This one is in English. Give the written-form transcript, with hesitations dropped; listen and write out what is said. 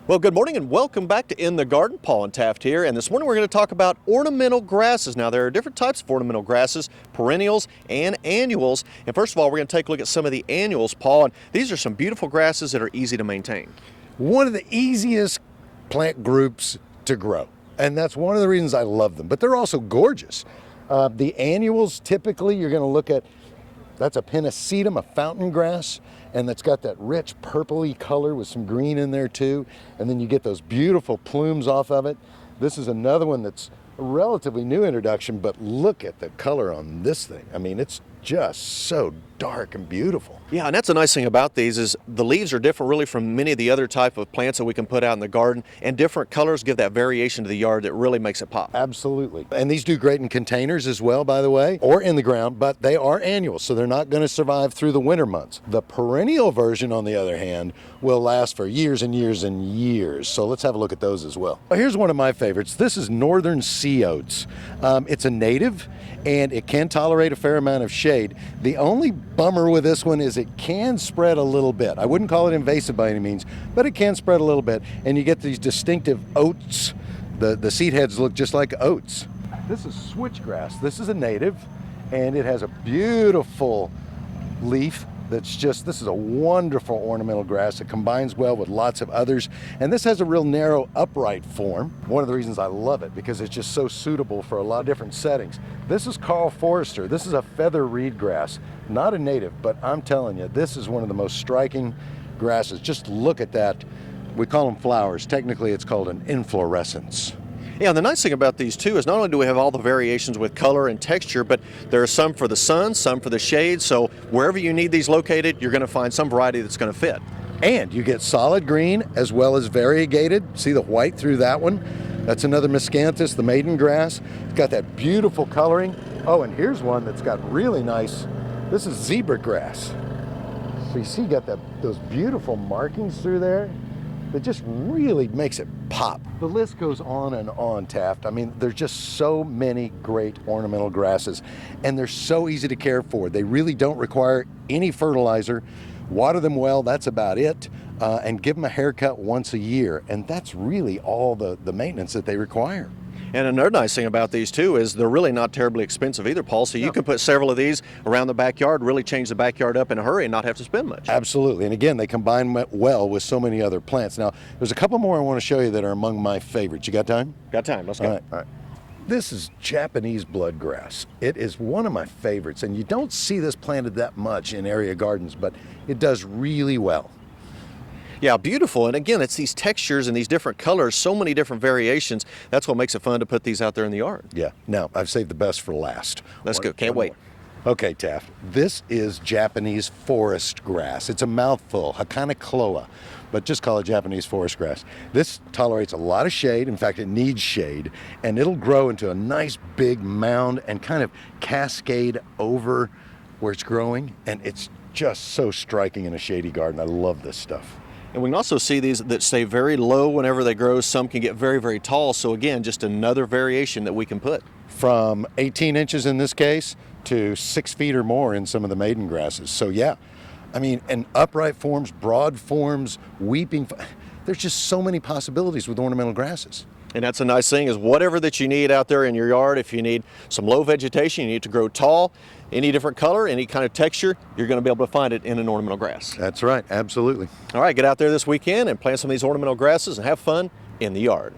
Well, good morning and welcome back to In the Garden. Paul and Taft here, and this morning we're going to talk about ornamental grasses. Now, there are different types of ornamental grasses, perennials and annuals. And first of all, we're going to take a look at some of the annuals, Paul, and these are some beautiful grasses that are easy to maintain. One of the easiest plant groups to grow, and that's one of the reasons I love them, but they're also gorgeous. The annuals, typically you're going to look at, that's a pennisetum, a fountain grass, and that's got that rich purpley color with some green in there too, and then you get those beautiful plumes off of it. This is another one that's a relatively new introduction, but look at the color on this thing. I mean, it's just so dark and beautiful. Yeah, and that's the nice thing about these is the leaves are different really from many of the other type of plants that we can put out in the garden, and different colors give that variation to the yard that really makes it pop. Absolutely. And these do great in containers as well, by the way, or in the ground, but they are annuals, so they're not going to survive through the winter months. The perennial version, on the other hand, will last for years and years and years. So let's have a look at those as well. Here's one of my favorites. This is northern sea oats. It's a native, and it can tolerate a fair amount of shade. The only bummer with this one is it can spread a little bit. I wouldn't call it invasive by any means, but it can spread a little bit, and you get these distinctive oats. The seed heads look just like oats. This is switchgrass. This is a native, and it has a beautiful leaf that's just, this is a wonderful ornamental grass. It combines well with lots of others, and this has a real narrow upright form. One of the reasons I love it, because it's just so suitable for a lot of different settings. This is Carl Forrester. This is a feather reed grass, not a native, but I'm telling you, this is one of the most striking grasses. Just look at that. We call them flowers. Technically, it's called an inflorescence. Yeah, and the nice thing about these too is not only do we have all the variations with color and texture, but there are some for the sun, some for the shade, so wherever you need these located, you're going to find some variety that's going to fit. And you get solid green as well as variegated. See the white through that one? That's another miscanthus, the maiden grass. It's got that beautiful coloring. Oh, and here's one that's got really nice, this is zebra grass. So you see you got those beautiful markings through there. That just really makes it pop. The list goes on, Taft. I mean, there's just so many great ornamental grasses, and they're so easy to care for. They really don't require any fertilizer. Water them well, that's about it, and give them a haircut once a year, and that's really all the maintenance that they require. And another nice thing about these too is they're really not terribly expensive either, Paul, so you can put several of these around the backyard, really change the backyard up in a hurry and not have to spend much. Absolutely, and again, they combine well with so many other plants. Now, there's a couple more I want to show you that are among my favorites. You got time? Got time, let's go. All right. This is Japanese bloodgrass. It is one of my favorites, and you don't see this planted that much in area gardens, but it does really well. Yeah, beautiful. And again, it's these textures and these different colors, so many different variations. That's what makes it fun to put these out there in the yard. Yeah. Now, I've saved the best for last. Let's go. Can't wait. Okay, Taft. This is Japanese forest grass. It's a mouthful, Hakanakloa, but just call it Japanese forest grass. This tolerates a lot of shade. In fact, it needs shade, and it'll grow into a nice big mound and kind of cascade over where it's growing, and it's just so striking in a shady garden. I love this stuff. And we can also see these that stay very low whenever they grow. Some can get very, very tall. So again, just another variation that we can put. From 18 inches in this case to 6 feet or more in some of the maiden grasses. So yeah, I mean, and upright forms, broad forms, weeping, there's just so many possibilities with ornamental grasses. And that's a nice thing is whatever that you need out there in your yard, if you need some low vegetation, you need to grow tall, any different color, any kind of texture, you're going to be able to find it in an ornamental grass. That's right, absolutely. All right, get out there this weekend and plant some of these ornamental grasses and have fun in the yard.